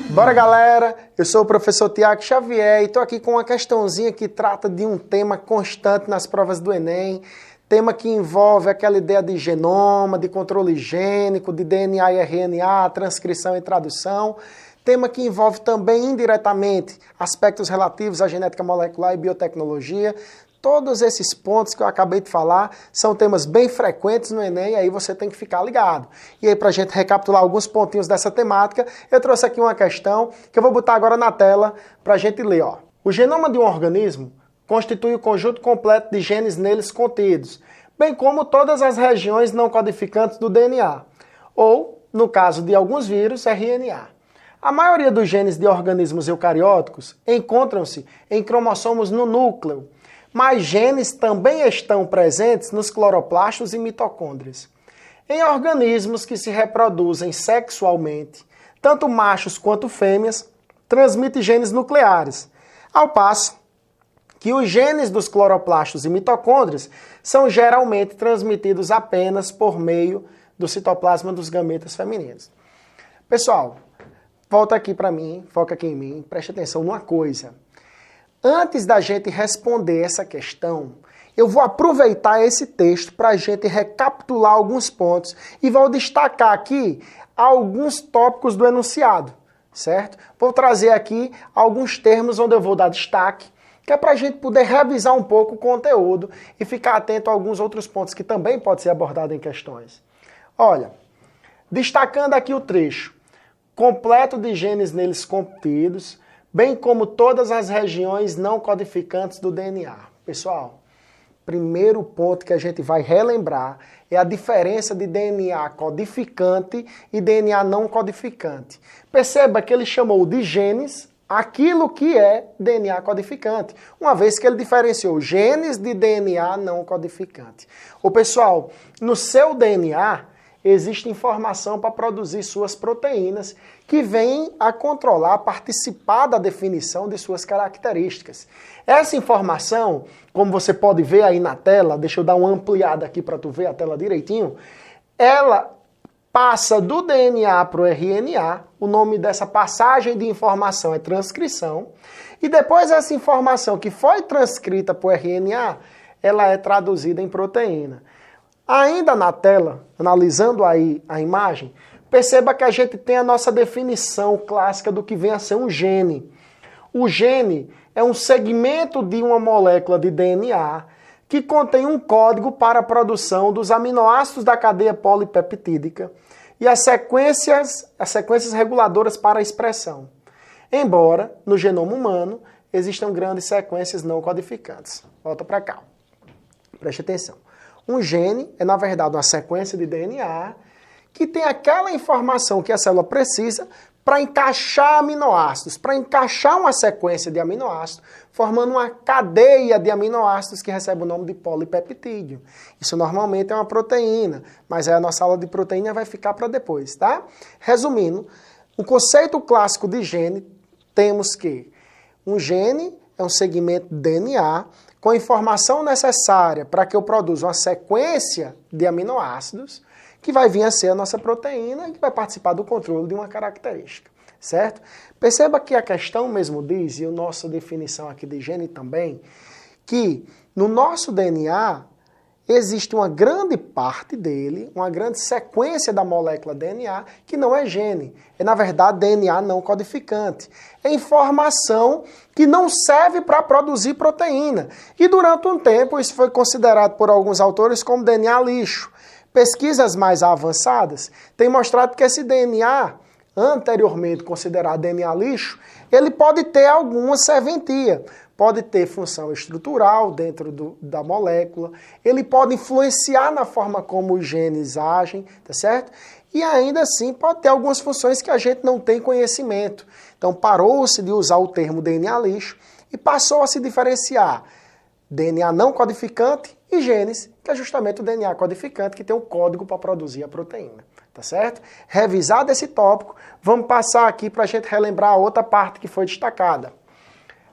Bora, galera! Eu sou o professor Tiago Xavier e estou aqui com uma questãozinha que trata de um tema constante nas provas do Enem, tema que envolve aquela ideia de genoma, de controle gênico, de DNA e RNA, transcrição e tradução, tema que envolve também indiretamente aspectos relativos à genética molecular e biotecnologia. Todos esses pontos que eu acabei de falar são temas bem frequentes no Enem e aí você tem que ficar ligado. E aí, para a gente recapitular alguns pontinhos dessa temática, eu trouxe aqui uma questão que eu vou botar agora na tela para a gente ler. Ó. O genoma de um organismo constitui o conjunto completo de genes neles contidos, bem como todas as regiões não codificantes do DNA, ou, no caso de alguns vírus, RNA. A maioria dos genes de organismos eucarióticos encontram-se em cromossomos no núcleo, mas genes também estão presentes nos cloroplastos e mitocôndrias. Em organismos que se reproduzem sexualmente, tanto machos quanto fêmeas transmitem genes nucleares, ao passo que os genes dos cloroplastos e mitocôndrias são geralmente transmitidos apenas por meio do citoplasma dos gametas femininos. Pessoal, volta aqui para mim, foca aqui em mim, preste atenção numa coisa. Antes da gente responder essa questão, eu vou aproveitar esse texto para a gente recapitular alguns pontos e vou destacar aqui alguns tópicos do enunciado, certo? Vou trazer aqui alguns termos onde eu vou dar destaque, que é para a gente poder revisar um pouco o conteúdo e ficar atento a alguns outros pontos que também podem ser abordados em questões. Olha, destacando aqui o trecho completo de genes neles contidos, bem como todas as regiões não codificantes do DNA. Pessoal, primeiro ponto que a gente vai relembrar é a diferença de DNA codificante e DNA não codificante. Perceba que ele chamou de genes aquilo que é DNA codificante, uma vez que ele diferenciou genes de DNA não codificante. Ô pessoal, no seu DNA existe informação para produzir suas proteínas que vêm a controlar, a participar da definição de suas características. Essa informação, como você pode ver aí na tela, deixa eu dar uma ampliada aqui para tu ver a tela direitinho, ela passa do DNA para o RNA, o nome dessa passagem de informação é transcrição, e depois essa informação que foi transcrita para o RNA, ela é traduzida em proteína. Ainda na tela, analisando aí a imagem, perceba que a gente tem a nossa definição clássica do que vem a ser um gene. O gene é um segmento de uma molécula de DNA que contém um código para a produção dos aminoácidos da cadeia polipeptídica e as sequências reguladoras para a expressão. Embora, no genoma humano, existam grandes sequências não codificantes. Volta para cá. Preste atenção. Um gene é, na verdade, uma sequência de DNA que tem aquela informação que a célula precisa para encaixar aminoácidos, para encaixar uma sequência de aminoácidos, formando uma cadeia de aminoácidos que recebe o nome de polipeptídeo. Isso normalmente é uma proteína, mas aí a nossa aula de proteína vai ficar para depois, tá? Resumindo, o conceito clássico de gene, temos que um gene é um segmento de DNA com a informação necessária para que eu produza uma sequência de aminoácidos que vai vir a ser a nossa proteína e que vai participar do controle de uma característica, certo? Perceba que a questão mesmo diz, e a nossa definição aqui de gene também, que no nosso DNA existe uma grande parte dele, uma grande sequência da molécula DNA que não é gene. É, na verdade, DNA não codificante. É informação que não serve para produzir proteína. E durante um tempo isso foi considerado por alguns autores como DNA lixo. Pesquisas mais avançadas têm mostrado que esse DNA, anteriormente considerado DNA lixo, ele pode ter alguma serventia. Pode ter função estrutural dentro da molécula, ele pode influenciar na forma como os genes agem, tá certo? E ainda assim pode ter algumas funções que a gente não tem conhecimento. Então parou-se de usar o termo DNA lixo e passou a se diferenciar DNA não codificante e genes, que é justamente o DNA codificante que tem um código para produzir a proteína, tá certo? Revisado esse tópico, vamos passar aqui para a gente relembrar a outra parte que foi destacada.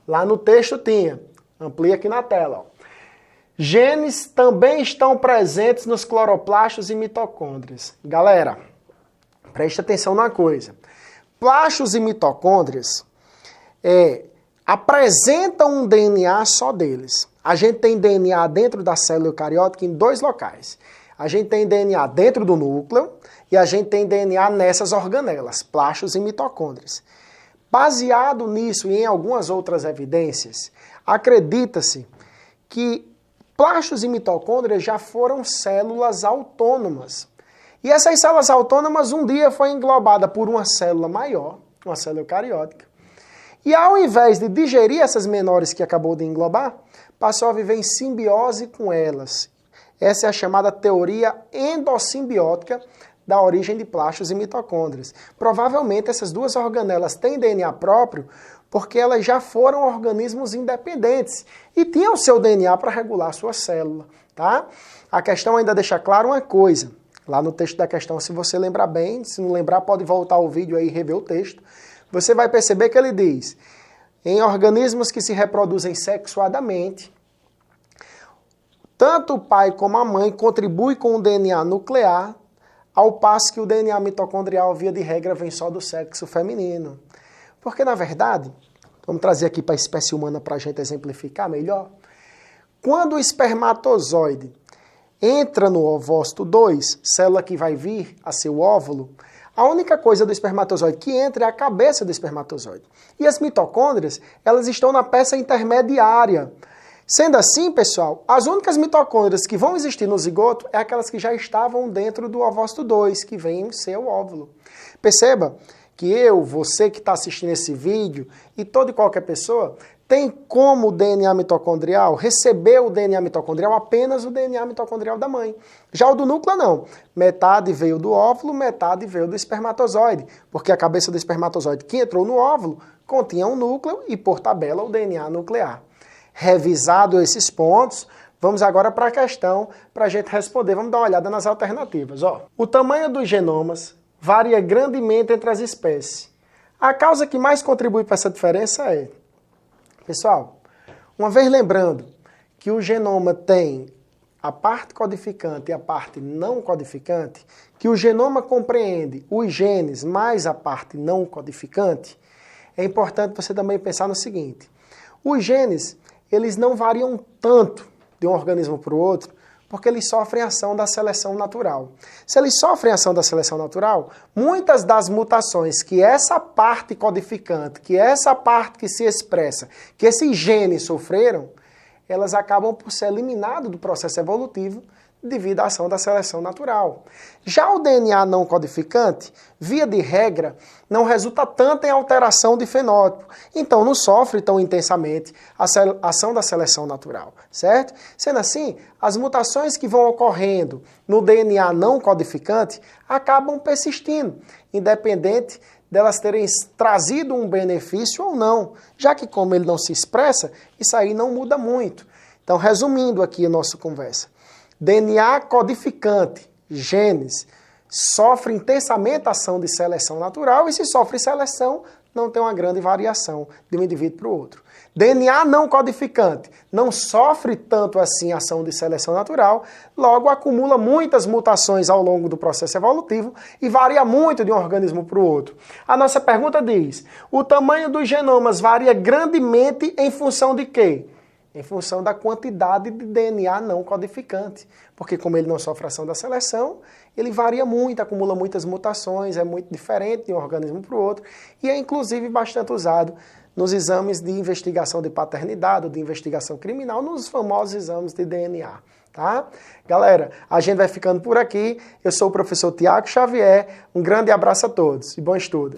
Lá no texto tinha, amplia aqui na tela, ó. Genes também estão presentes nos cloroplastos e mitocôndrias. Galera, Preste atenção numa coisa. Plastos e mitocôndrias apresentam um DNA só deles. A gente tem DNA dentro da célula eucariótica em dois locais. A gente tem DNA dentro do núcleo e a gente tem DNA nessas organelas, plastos e mitocôndrias. Baseado nisso e em algumas outras evidências, acredita-se que plastos e mitocôndrias já foram células autônomas. E essas células autônomas um dia foi englobada por uma célula maior, uma célula eucariótica. E ao invés de digerir essas menores que acabou de englobar, passou a viver em simbiose com elas. Essa é a chamada teoria endossimbiótica da origem de plastos e mitocôndrias. Provavelmente essas duas organelas têm DNA próprio porque elas já foram organismos independentes e tinham seu DNA para regular sua célula, tá? A questão ainda deixa claro uma coisa. Lá no texto da questão, se você lembrar bem, se não lembrar, pode voltar ao vídeo aí e rever o texto. Você vai perceber que ele diz, em organismos que se reproduzem sexuadamente, tanto o pai como a mãe contribuem com o DNA nuclear, ao passo que o DNA mitocondrial, via de regra, vem só do sexo feminino. Porque, na verdade, vamos trazer aqui para a espécie humana para a gente exemplificar melhor, quando o espermatozoide entra no ovócito 2, célula que vai vir a ser o óvulo, a única coisa do espermatozoide que entra é a cabeça do espermatozoide. E as mitocôndrias, elas estão na peça intermediária. Sendo assim, pessoal, as únicas mitocôndrias que vão existir no zigoto é aquelas que já estavam dentro do ovócito 2, que vem ser o óvulo. Perceba que você que está assistindo esse vídeo e toda e qualquer pessoa tem como DNA mitocondrial receber o DNA mitocondrial apenas o DNA mitocondrial da mãe. Já o do núcleo não. Metade veio do óvulo, metade veio do espermatozoide, porque a cabeça do espermatozoide que entrou no óvulo continha um núcleo e, por tabela, o DNA nuclear. Revisado esses pontos, vamos agora para a questão para a gente responder. Vamos dar uma olhada nas alternativas. O tamanho dos genomas varia grandemente entre as espécies. A causa que mais contribui para essa diferença é... Pessoal, uma vez lembrando que o genoma tem a parte codificante e a parte não codificante, que o genoma compreende os genes mais a parte não codificante, é importante você também pensar no seguinte: os genes, eles não variam tanto de um organismo para o outro, porque eles sofrem ação da seleção natural. Se eles sofrem ação da seleção natural, muitas das mutações que essa parte codificante, que essa parte que se expressa, que esses genes sofreram, elas acabam por ser eliminadas do processo evolutivo devido à ação da seleção natural. Já o DNA não codificante, via de regra, não resulta tanto em alteração de fenótipo, então não sofre tão intensamente a ação da seleção natural, certo? Sendo assim, as mutações que vão ocorrendo no DNA não codificante acabam persistindo, independente delas terem trazido um benefício ou não, já que como ele não se expressa, isso aí não muda muito. Então, resumindo aqui a nossa conversa, DNA codificante, genes, sofre intensamente a ação de seleção natural e se sofre seleção, não tem uma grande variação de um indivíduo para o outro. DNA não codificante não sofre tanto assim a ação de seleção natural, logo acumula muitas mutações ao longo do processo evolutivo e varia muito de um organismo para o outro. A nossa pergunta diz, o tamanho dos genomas varia grandemente em função de quê? Em função da quantidade de DNA não codificante. Porque como ele não sofre ação da seleção, ele varia muito, acumula muitas mutações, é muito diferente de um organismo para o outro e é inclusive bastante usado nos exames de investigação de paternidade ou de investigação criminal, nos famosos exames de DNA. Tá? Galera, a gente vai ficando por aqui. Eu sou o professor Tiago Xavier. Um grande abraço a todos e bom estudo.